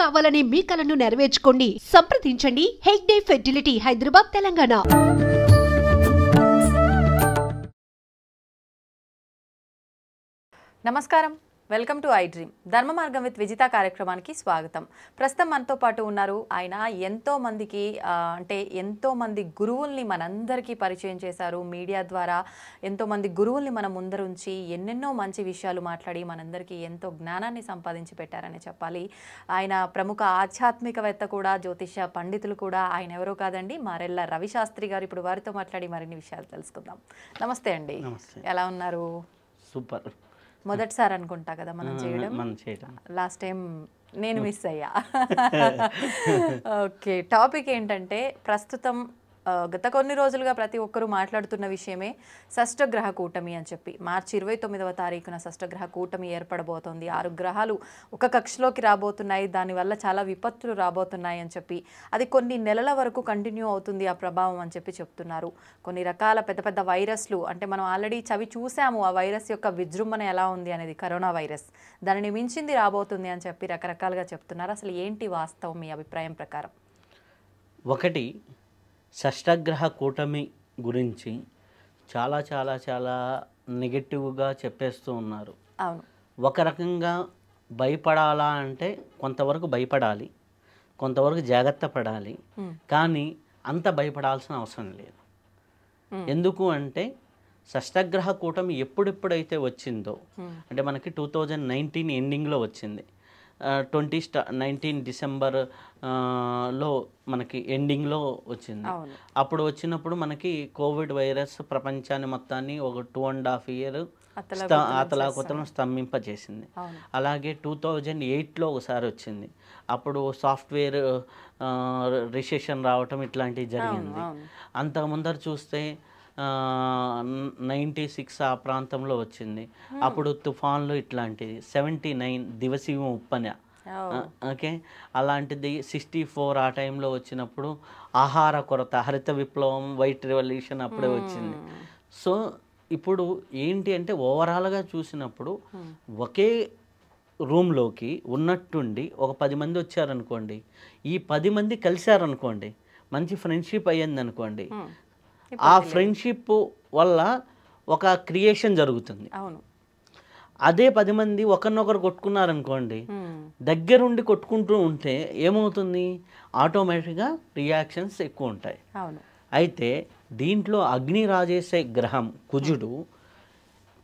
కావాలనే మీ కలను నెరవేర్చుకోండి. సంప్రదించండి హెగ్డే ఫెర్టిలిటీ, హైదరాబాద్, తెలంగాణ. నమస్కారం, వెల్కమ్ టు ఐ డ్రీమ్. ధర్మ మార్గం విత్ విజిత కార్యక్రమానికి స్వాగతం. ప్రస్తుతం మనతో పాటు ఉన్నారు. ఆయన ఎంతో మంది గురువుల్ని మనందరికీ పరిచయం చేశారు. మీడియా ద్వారా ఎంతో మంది గురువుల్ని మన ముందరుంచి ఎన్నెన్నో మంచి విషయాలు మాట్లాడి మనందరికీ ఎంతో జ్ఞానాన్ని సంపాదించి పెట్టారని చెప్పాలి. ఆయన ప్రముఖ ఆధ్యాత్మికవేత్త కూడా, జ్యోతిష పండితులు కూడా. ఆయన ఎవరో కాదండి, మారెళ్ళ రవిశాస్త్రి గారు. ఇప్పుడు వారితో మాట్లాడి మరిన్ని విషయాలు తెలుసుకుందాం. నమస్తే అండి, ఎలా ఉన్నారు? సూపర్. మొదటిసారి అనుకుంటా కదా మనం చేయడం. లాస్ట్ టైం నేను మిస్ అయ్యా. ఓకే, టాపిక్ ఏంటంటే ప్రస్తుతం గత కొన్ని రోజులుగా ప్రతి ఒక్కరూ మాట్లాడుతున్న విషయమే షష్టగ్రహ కూటమి అని చెప్పి. మార్చి 29వ తారీఖున షష్టగ్రహ కూటమి ఏర్పడబోతోంది. 6 గ్రహాలు ఒక కక్షలోకి రాబోతున్నాయి. దానివల్ల చాలా విపత్తులు రాబోతున్నాయి అని చెప్పి, అది కొన్ని నెలల వరకు కంటిన్యూ అవుతుంది ఆ ప్రభావం అని చెప్పి చెప్తున్నారు. కొన్ని రకాల పెద్ద పెద్ద వైరస్లు, అంటే మనం ఆల్రెడీ చవి చూసాము ఆ వైరస్ యొక్క విజృంభణ ఎలా ఉంది అనేది. కరోనా వైరస్ దానిని మించింది రాబోతుంది అని చెప్పి రకరకాలుగా చెప్తున్నారు. అసలు ఏంటి వాస్తవం మీ అభిప్రాయం ప్రకారం? ఒకటి, షష్టగ్రహ కూటమి గురించి చాలా చాలా చాలా నెగటివ్గా చెప్పేస్తూ ఉన్నారు. అవును, ఒక రకంగా భయపడాలా అంటే కొంతవరకు భయపడాలి, కొంతవరకు జాగ్రత్త పడాలి. కానీ అంత భయపడాల్సిన అవసరం లేదు. ఎందుకు అంటే షష్టగ్రహ కూటమి ఎప్పుడెప్పుడైతే వచ్చిందో, అంటే మనకి 2019 ఎండింగ్లో వచ్చింది. 19 డిసెంబర్ లో మనకి ఎండింగ్లో వచ్చింది. అప్పుడు వచ్చినప్పుడు మనకి కోవిడ్ వైరస్ ప్రపంచాన్ని మొత్తాన్ని ఒక 2.5 year అతలాకుతలం స్తంభింపజేసింది. అలాగే 2008లో ఒకసారి వచ్చింది. అప్పుడు సాఫ్ట్వేర్ రిసెషన్ రావటం ఇట్లాంటివి జరిగింది. అంతకు ముందర చూస్తే 96 ఆ ప్రాంతంలో వచ్చింది. అప్పుడు తుఫాన్లు ఇట్లాంటిది. 79 దివసీమ ఉప్పన, ఓకే, అలాంటిది. 64 ఆ టైంలో వచ్చినప్పుడు ఆహార కొరత, హరిత విప్లవం, వైట్ రెవల్యూషన్ అప్పుడే వచ్చింది. సో ఇప్పుడు ఏంటి అంటే ఓవరాల్గా చూసినప్పుడు ఒకే రూమ్లోకి ఉన్నట్టుండి ఒక 10 మంది వచ్చారనుకోండి, ఈ 10 మంది కలిశారనుకోండి, మంచి ఫ్రెండ్షిప్ అయ్యిందనుకోండి, ఆ ఫ్రెండ్షిప్ వల్ల ఒక క్రియేషన్ జరుగుతుంది. అదే 10 మంది ఒకరినొకరు కొట్టుకున్నారనుకోండి, దగ్గరుండి కొట్టుకుంటూ ఉంటే ఏమవుతుంది? ఆటోమేటిక్గా రియాక్షన్స్ ఎక్కువ ఉంటాయి. అయితే దీంట్లో అగ్ని రాజేసే గ్రహం కుజుడు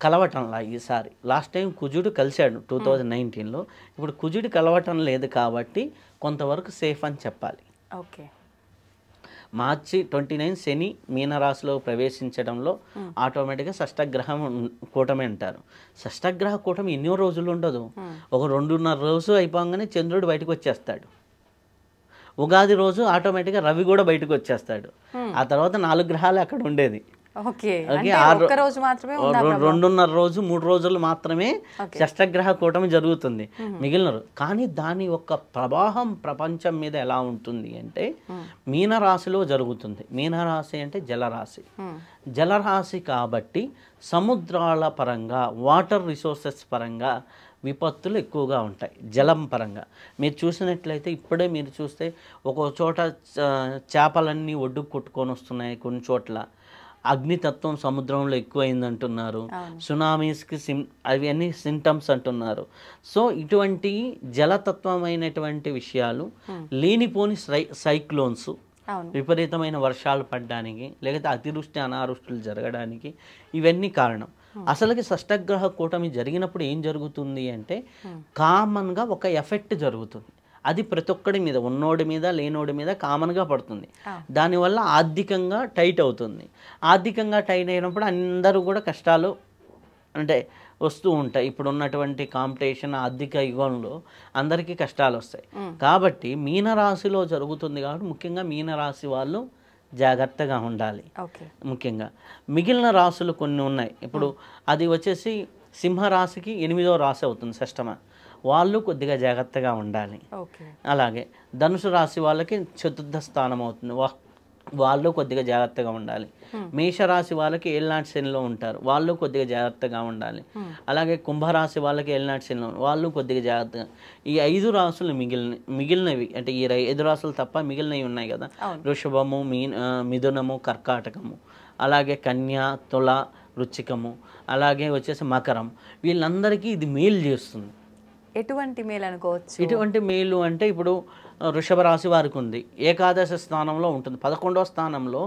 కలవటంలా ఈసారి. లాస్ట్ టైం కుజుడు కలిశాడు 2019లో. ఇప్పుడు కుజుడు కలవటం లేదు కాబట్టి కొంతవరకు సేఫ్ అని చెప్పాలి. ఓకే, మార్చి 29 శని మీనరాశిలో ప్రవేశించడంలో ఆటోమేటిక్గా షష్టగ్రహం కూటమి అంటారు. షష్టగ్రహ కూటమి ఎన్నో రోజులు ఉండదు. ఒక 2.5 రోజు అయిపోగానే చంద్రుడు బయటకు వచ్చేస్తాడు. ఉగాది రోజు ఆటోమేటిక్గా రవి కూడా బయటకు వచ్చేస్తాడు. ఆ తర్వాత 4 గ్రహాలు అక్కడ ఉండేది. 2.5 రోజు 3 రోజులు మాత్రమే షష్టగ్రహ కూటమి జరుగుతుంది. మిగిలిన కానీ దాని యొక్క ప్రవాహం ప్రపంచం మీద ఎలా ఉంటుంది అంటే మీనరాశిలో జరుగుతుంది. మీనరాశి అంటే జలరాశి. జలరాశి కాబట్టి సముద్రాల పరంగా, వాటర్ రిసోర్సెస్ పరంగా విపత్తులు ఎక్కువగా ఉంటాయి. జలం పరంగా మీరు చూసినట్లయితే ఇప్పుడే మీరు చూస్తే ఒక్కో చోట చేపలన్నీ ఒడ్డుకు కొట్టుకొని వస్తున్నాయి. కొన్ని చోట్ల అగ్నితత్వం సముద్రంలో ఎక్కువైందంటున్నారు. సునామీస్కి అవన్నీ సింటమ్స్ అంటున్నారు. సో ఇటువంటి జలతత్వమైనటువంటి విషయాలు, లేనిపోని సైక్లోన్స్, విపరీతమైన వర్షాలు పడడానికి, లేకపోతే అతివృష్టి అనావృష్టులు జరగడానికి ఇవన్నీ కారణం. అసలుకి షష్టగ్రహ కూటమి జరిగినప్పుడు ఏం జరుగుతుంది అంటే కామన్గా ఒక ఎఫెక్ట్ జరుగుతుంది. అది ప్రతి ఒక్కడి మీద, ఉన్నోడి మీద లేనోడి మీద కామన్గా పడుతుంది. దానివల్ల ఆర్థికంగా టైట్ అవుతుంది. ఆర్థికంగా టైట్ అయినప్పుడు అందరూ కూడా కష్టాలు అంటే వస్తూ ఉంటాయి. ఇప్పుడు ఉన్నటువంటి కాంపిటీషన్ ఆర్థిక యుగంలో అందరికీ కష్టాలు వస్తాయి. కాబట్టి మీనరాశిలో జరుగుతుంది కాబట్టి ముఖ్యంగా మీనరాశి వాళ్ళు జాగ్రత్తగా ఉండాలి. ముఖ్యంగా మిగిలిన రాశులు కొన్ని ఉన్నాయి. ఇప్పుడు అది వచ్చేసి సింహరాశికి 8వ రాశి అవుతుంది షష్టమ. వాళ్ళు కొద్దిగా జాగ్రత్తగా ఉండాలి. అలాగే ధనుసు రాశి వాళ్ళకి 4థ స్థానం అవుతుంది. వాళ్ళు కొద్దిగా జాగ్రత్తగా ఉండాలి. మేషరాశి వాళ్ళకి ఏళ్ళనాటి శనిలో ఉంటారు, వాళ్ళు కొద్దిగా జాగ్రత్తగా ఉండాలి. అలాగే కుంభరాశి వాళ్ళకి ఏళ్ళనాటి శనిలో వాళ్ళు కొద్దిగా జాగ్రత్తగా. ఈ 5 రాసులు మిగిలినవి అంటే ఈ 5 రాసులు తప్ప మిగిలినవి ఉన్నాయి కదా, వృషభము, మిథునము, కర్కాటకము, అలాగే కన్య, తుల, వృచ్చికము, అలాగే వచ్చేసి మకరం, వీళ్ళందరికీ ఇది మేలు చేస్తుంది. ఎటువంటి మేలు అనుకోవచ్చు? ఎటువంటి మేలు అంటే ఇప్పుడు వృషభ రాశి వారికి ఉంది, ఏకాదశ స్థానంలో ఉంటుంది. 11వ స్థానంలో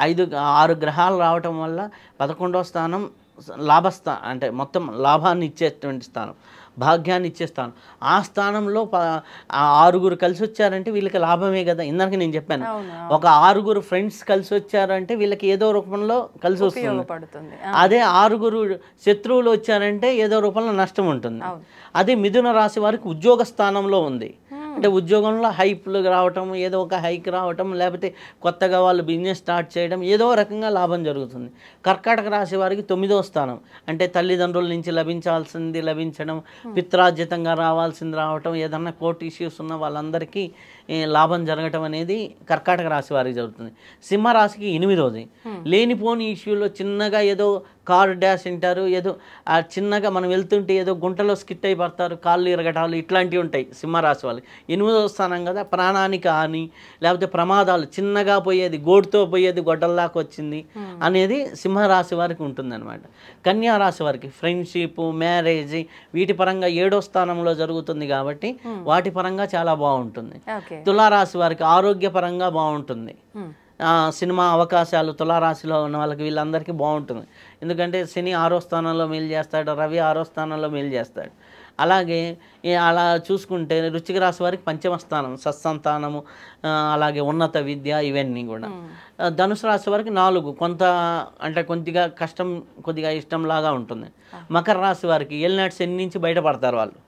6 గ్రహాలు రావటం వల్ల 11వ స్థానం అంటే మొత్తం లాభాన్ని ఇచ్చేటువంటి స్థానం, భాగ్యాన్ని ఇచ్చే స్థానం. ఆ స్థానంలో 6 కలిసి వచ్చారంటే వీళ్ళకి లాభమే కదా. ఇందాక నేను చెప్పాను, ఒక 6 ఫ్రెండ్స్ కలిసి వచ్చారంటే వీళ్ళకి ఏదో రూపంలో కలిసి వస్తుంది. అదే 6 శత్రువులు వచ్చారంటే ఏదో రూపంలో నష్టం ఉంటుంది. అదే మిథున రాశి వారికి ఉద్యోగ స్థానంలో ఉంది అంటే ఉద్యోగంలో హైప్లు రావటం, ఏదో ఒక హైక్ రావటం, లేకపోతే కొత్తగా వాళ్ళు బిజినెస్ స్టార్ట్ చేయడం, ఏదో రకంగా లాభం జరుగుతుంది. కర్కాటక రాశి వారికి 9వ స్థానం అంటే తల్లిదండ్రుల నుంచి లభించాల్సింది లభించడం, పిత్రార్జితంగా రావాల్సింది రావటం, ఏదన్నా కోర్టు ఇష్యూస్ ఉన్న వాళ్ళందరికీ లాభం జరగటం అనేది కర్కాటక రాశి వారికి జరుగుతుంది. సింహరాశికి 8వది. లేనిపోని ఇష్యూలో చిన్నగా ఏదో కారు డ్యాష్ అంటారు, ఏదో చిన్నగా మనం వెళ్తుంటే ఏదో గుంటలో స్కిట్ అయి పడతారు, కాళ్ళు ఇరగటాలు, ఇట్లాంటివి ఉంటాయి సింహరాశి వాళ్ళకి. 8వ స్థానం కదా, ప్రాణానికి హాని లేకపోతే ప్రమాదాలు, చిన్నగా పోయేది గోడుతో పోయేది గొడ్డల్లాగా వచ్చింది అనేది సింహరాశి వారికి ఉంటుందన్నమాట. కన్యా రాశి వారికి ఫ్రెండ్షిప్, మ్యారేజ్ వీటి పరంగా 7వ స్థానంలో జరుగుతుంది కాబట్టి వాటి పరంగా చాలా బాగుంటుంది. తులారాశి వారికి ఆరోగ్యపరంగా బాగుంటుంది. సినిమా అవకాశాలు తులారాశిలో ఉన్న వాళ్ళకి వీళ్ళందరికీ బాగుంటుంది. ఎందుకంటే శని 6వ స్థానంలో మేలు చేస్తాడు, రవి 6వ స్థానంలో మేలు చేస్తాడు. అలాగే అలా చూసుకుంటే వృశ్చిక రాశి వారికి 5వ స్థానం సత్సంతానము, అలాగే ఉన్నత విద్య, ఇవన్నీ కూడా. ధనుసు రాశి వారికి 4 కొంత అంటే కొద్దిగా కష్టం కొద్దిగా ఇష్టం లాగా ఉంటుంది. మకర రాశి వారికి ఏళ్ళనాటి శని నుంచి బయటపడతారు వాళ్ళు.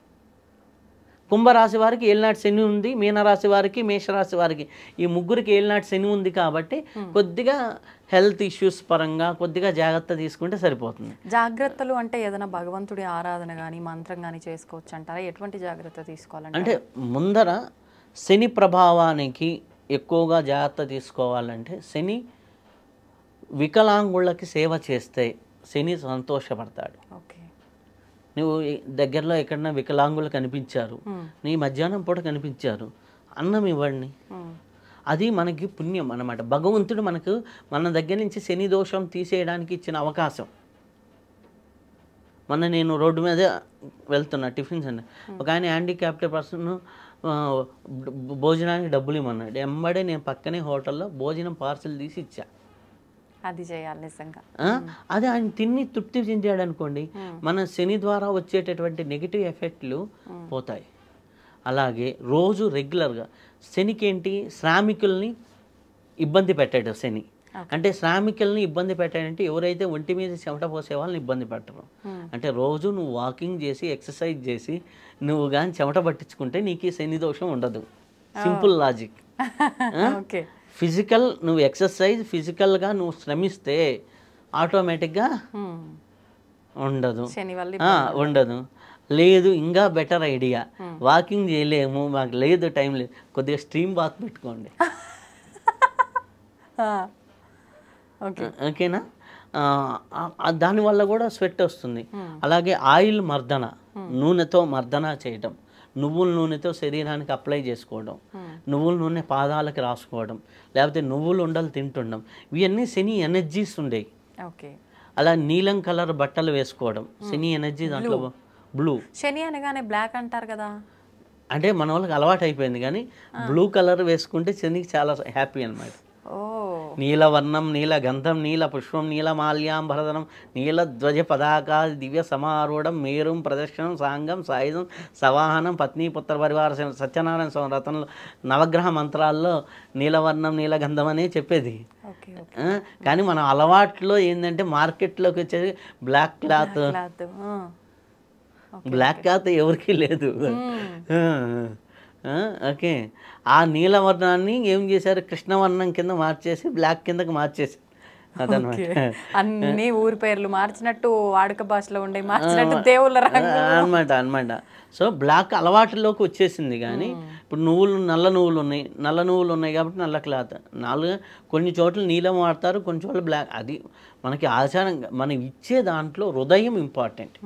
కుంభరాశి వారికి ఏళ్ళనాటి శని ఉంది, మీనరాశి వారికి, మేషరాశి వారికి ఈ ముగ్గురికి ఏళ్ళనాటి శని ఉంది కాబట్టి కొద్దిగా హెల్త్ ఇష్యూస్ పరంగా కొద్దిగా జాగ్రత్త తీసుకుంటే సరిపోతుంది. జాగ్రత్తలు అంటే ఏదైనా భగవంతుడి ఆరాధన కానీ మంత్రం కానీ చేసుకోవచ్చు అంటారా? ఎటువంటి జాగ్రత్త తీసుకోవాలంటే? అంటే ముందర శని ప్రభావానికి ఎక్కువగా జాగ్రత్త తీసుకోవాలంటే శని వికలాంగుళ్ళకి సేవ చేస్తే శని సంతోషపడతాడు. ఓకే, నువ్వు దగ్గరలో ఎక్కడన్నా వికలాంగులు కనిపించారు, నీ మధ్యాహ్నం పూట కనిపించారు, అన్నం ఇవ్వండి, అది మనకి పుణ్యం అన్నమాట. భగవంతుడు మనకు మన దగ్గర నుంచి శని దోషం తీసేయడానికి ఇచ్చిన అవకాశం. నేను రోడ్డు మీద వెళ్తున్నా టిఫిన్స్ అండి, ఒక ఆయన హ్యాండిక్యాప్డ్ పర్సన్ భోజనానికి డబ్బులు ఇవ్వమన్నాడు. ఎంబడే నేను పక్కనే హోటల్లో భోజనం పార్సల్ తీసి ఇచ్చా. అది చేయాలి నిజంగా. అదే ఆయన తిని తృప్తి చెందాడు అనుకోండి, మన శని ద్వారా వచ్చేటటువంటి నెగిటివ్ ఎఫెక్ట్లు పోతాయి. అలాగే రోజు రెగ్యులర్గా శనికి ఏంటి, శ్రామికుల్ని ఇబ్బంది పెట్టాడు శని. అంటే శ్రామికుల్ని ఇబ్బంది పెట్టాడంటే ఎవరైతే ఒంటి మీద చెమట పోసే వాళ్ళని ఇబ్బంది పెట్టరు. అంటే రోజు నువ్వు వాకింగ్ చేసి ఎక్సర్సైజ్ చేసి నువ్వు కానీ చెమట పట్టించుకుంటే నీకు శని దోషం ఉండదు. Simple logic. ఫిజికల్ నువ్వు ఎక్సర్సైజ్ ఫిజికల్గా నువ్వు శ్రమిస్తే ఆటోమేటిక్గా ఉండదు. లేదు ఇంకా బెటర్ ఐడియా, వాకింగ్ చేయలేము, మాకు లేదు టైం లేదు, కొద్దిగా స్ట్రీమ్ బాత్ పెట్టుకోండి. ఓకేనా? దానివల్ల కూడా స్వెట్ వస్తుంది. అలాగే ఆయిల్ మర్దన, నూనెతో మర్దన చేయటం, నువ్వుల నూనెతో శరీరానికి అప్లై చేసుకోవడం, నువ్వుల నూనె పాదాలకి రాసుకోవడం, లేకపోతే నువ్వులు ఉండలు తింటుండడం, ఇవన్నీ శని ఎనర్జీస్ ఉండేవి. అలా నీలం కలర్ బట్టలు వేసుకోవడం శని ఎనర్జీ, దాంట్లో బ్లూ. శని అనగానే బ్లాక్ అంటారు కదా, అంటే మన వాళ్ళకి అలవాటు అయిపోయింది, కానీ బ్లూ కలర్ వేసుకుంటే శనికి చాలా హ్యాపీ అన్నమాట. నీలవర్ణం, నీల గంధం, నీల పుష్పం, నీల మాల్యాంబరధనం, నీల ధ్వజ పదాకా దివ్య సమారూఢం, మేరుం ప్రదర్శనం, సాంగం, సాయుధం, సవాహనం, పత్ని పుత్ర పరివార సత్యనారాయణ రతనంలో నవగ్రహ మంత్రాల్లో నీలవర్ణం, నీలగంధం అనే చెప్పేది. కానీ మన అలవాట్లో ఏంటంటే మార్కెట్లోకి వచ్చేది బ్లాక్ క్లాత్. బ్లాక్ క్లాత్ ఎవరికి లేదు. ఓకే, ఆ నీలవర్ణాన్ని ఏం చేశారు, కృష్ణవర్ణం కింద మార్చేసి బ్లాక్ కిందకి మార్చేసి అదనమాట. అన్ని ఊరి పేర్లు మార్చినట్టు, వాడుక భాషలో ఉండే మార్చినట్టు, దేవుళ్ళ రంగు అనమాట. సో బ్లాక్ అలవాటులోకి వచ్చేసింది. కానీ ఇప్పుడు నల్ల నువ్వులు ఉన్నాయి కాబట్టి నల్ల క్లాత్, కొన్ని చోట్ల నీలం వాడతారు, కొన్ని చోట్ల బ్లాక్. అది మనకి ఆచారంగా మనం ఇచ్చే దాంట్లో హృదయం ఇంపార్టెంట్.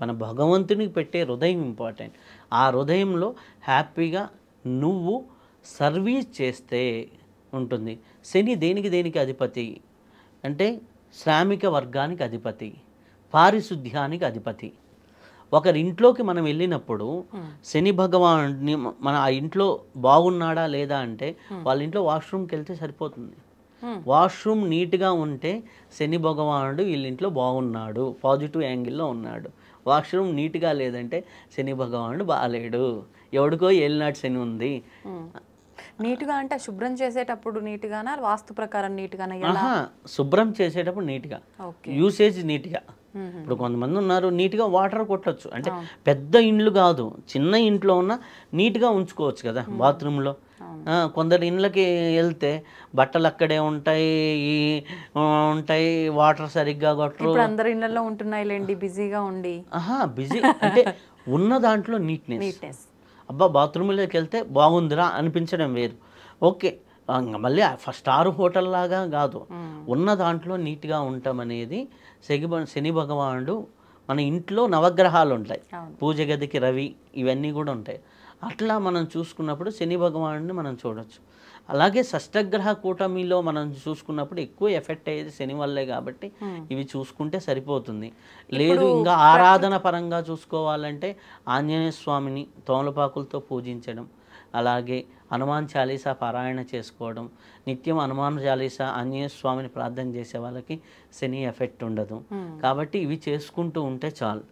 మన భగవంతునికి పెట్టే హృదయం ఇంపార్టెంట్. ఆ హృదయంలో హ్యాపీగా నువ్వు సర్వీస్ చేస్తే ఉంటుంది. శని దేనికి అధిపతి అంటే శ్రామిక వర్గానికి అధిపతి, పారిశుద్ధ్యానికి అధిపతి. ఒకరింట్లోకి మనం వెళ్ళినప్పుడు శని భగవానుడిని మన ఆ ఇంట్లో బాగున్నాడా లేదా అంటే వాళ్ళ ఇంట్లో వాష్రూమ్కి వెళ్తే సరిపోతుంది. వాష్రూమ్ నీట్గా ఉంటే శని భగవానుడు వీళ్ళింట్లో బాగున్నాడు, పాజిటివ్ యాంగిల్లో ఉన్నాడు. వాష్రూమ్ నీట్గా లేదంటే శని భగవానుడు బాగాలేడు, ఎవడికో ఏలినాటి శని ఉంది. నీట్గా అంటే శుభ్రం చేసేటప్పుడు నీట్గానా, వాస్తు ప్రకారం నీట్గానా? శుభ్రం చేసేటప్పుడు నీట్గా, యూసేజ్ నీట్గా. ఇప్పుడు కొంతమంది ఉన్నారు నీట్గా వాటర్ కొట్టచ్చు, అంటే పెద్ద ఇండ్లు కాదు, చిన్న ఇంట్లో ఉన్న నీట్గా ఉంచుకోవచ్చు కదా బాత్రూంలో. కొందరు ఇండ్లకి వెళ్తే బట్టలు అక్కడే ఉంటాయి, వాటర్ సరిగ్గా కొట్టరు. అందరు ఇళ్ళల్లో ఉంటున్నాయిలేండి బిజీగా ఉండి. బిజీ అంటే ఉన్న దాంట్లో నీట్నెస్. అబ్బా బాత్రూంలోకి వెళ్తే బాగుందిరా అనిపించడం వేరు. ఓకే, మళ్ళీ స్టార్ హోటల్ లాగా కాదు, ఉన్న దాంట్లో నీట్గా ఉంటాం అనేది శని భగవానుడు. మన ఇంట్లో నవగ్రహాలు ఉంటాయి, పూజ గదికి రవి, ఇవన్నీ కూడా ఉంటాయి. అట్లా మనం చూసుకున్నప్పుడు శని భగవానుడిని మనం చూడొచ్చు. అలాగే షష్టగ్రహ కూటమిలో మనం చూసుకున్నప్పుడు ఎక్కువ ఎఫెక్ట్ అయ్యేది శని వల్లే కాబట్టి ఇవి చూసుకుంటే సరిపోతుంది. లేదు ఇంకా ఆరాధన పరంగా చూసుకోవాలంటే ఆంజనేయ స్వామిని తోమలపాకులతో పూజించడం, అలాగే హనుమాన్ చాలీసా పారాయణ చేసుకోవడం, నిత్యం హనుమాన్ చాలీసా ఆంజనేయ స్వామిని ప్రార్థన చేసే వాళ్ళకి శని ఎఫెక్ట్ ఉండదు. కాబట్టి ఇవి చేసుకుంటూ ఉంటే చాలు.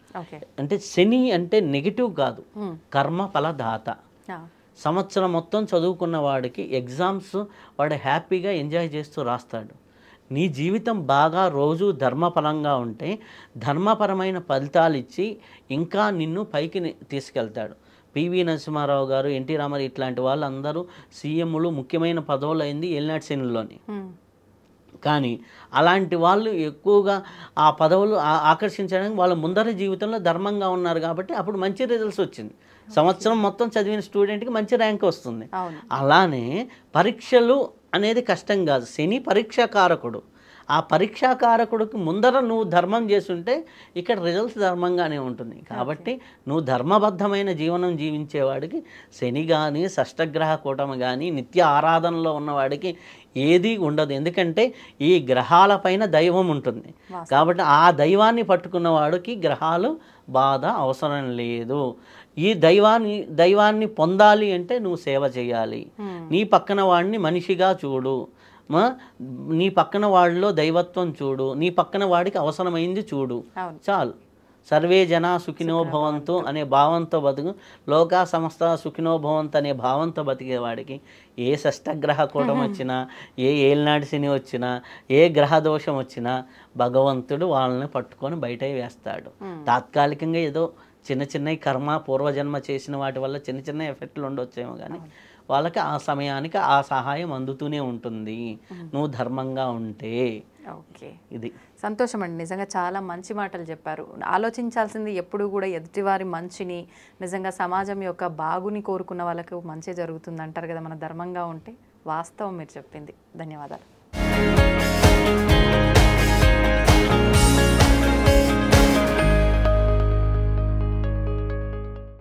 అంటే శని అంటే నెగిటివ్ కాదు, కర్మ ఫలదాత. సంవత్సరం మొత్తం చదువుకున్న వాడికి ఎగ్జామ్స్ వాడు హ్యాపీగా ఎంజాయ్ చేస్తూ రాస్తాడు. నీ జీవితం బాగా రోజు ధర్మపరంగా ఉంటే ధర్మపరమైన ఫలితాలు ఇచ్చి ఇంకా నిన్ను పైకి తీసుకెళ్తాడు. పివి నరసింహారావు గారు, ఎన్టీ రామారావు ఇట్లాంటి వాళ్ళు అందరూ సీఎంలు, ముఖ్యమైన పదవులు అయింది ఏలినాటి శనిలోని. కానీ అలాంటి వాళ్ళు ఎక్కువగా ఆ పదవులు ఆకర్షించడానికి వాళ్ళ ముందర జీవితంలో ధర్మంగా ఉన్నారు కాబట్టి అప్పుడు మంచి రిజల్ట్స్ వచ్చింది. సంవత్సరం మొత్తం చదివిన స్టూడెంట్కి మంచి ర్యాంక్ వస్తుంది. అలానే పరీక్షలు అనేది కష్టం కాదు, శని పరీక్షాకారకుడు. ఆ పరీక్షాకారకుడికి ముందర నువ్వు ధర్మం చేస్తుంటే ఇక్కడ రిజల్ట్స్ ధర్మంగానే ఉంటుంది. కాబట్టి నువ్వు ధర్మబద్ధమైన జీవనం జీవించేవాడికి శని కానీ షష్టగ్రహ కూటమి కానీ నిత్య ఆరాధనలో ఉన్నవాడికి ఏది ఉండదు. ఎందుకంటే ఈ గ్రహాలపైన దైవం ఉంటుంది కాబట్టి ఆ దైవాన్ని పట్టుకున్న వాడికి గ్రహాలు బాధ అవసరం లేదు. ఈ దైవాన్ని పొందాలి అంటే నువ్వు సేవ చేయాలి. నీ పక్కన వాడిని మనిషిగా చూడు, నీ పక్కన వాడిలో దైవత్వం చూడు, నీ పక్కన వాడికి అవసరమైంది చూడు, చాలు. సర్వే జన సుఖినో భవంతు అనే భావంతో బతుకు, లోకా సమస్త సుఖినో భవంతు అనే భావంతో బతికేవాడికి ఏ షష్టగ్రహ కూటం వచ్చినా, ఏ ఏలినాటి శని వచ్చినా, ఏ గ్రహ దోషం వచ్చినా భగవంతుడు వాళ్ళని పట్టుకొని బయట వేస్తాడు. తాత్కాలికంగా ఏదో చిన్న కర్మ పూర్వజన్మ చేసిన వాటి వల్ల చిన్న ఎఫెక్ట్లు ఉండొచ్చేమో, కానీ వాళ్ళకి ఆ సమయానికి ఆ సహాయం అందుతూనే ఉంటుంది నువ్వు ధర్మంగా ఉంటే. ఓకే, ఇది సంతోషం అండి. నిజంగా చాలా మంచి మాటలు చెప్పారు. ఆలోచించాల్సింది ఎప్పుడు కూడా ఎదుటివారి మంచిని, నిజంగా సమాజం యొక్క బాగుని కోరుకున్న వాళ్ళకు మంచి జరుగుతుంది అంటారు కదా మన ధర్మంగా ఉంటే. వాస్తవం మీరు చెప్పింది. ధన్యవాదాలు.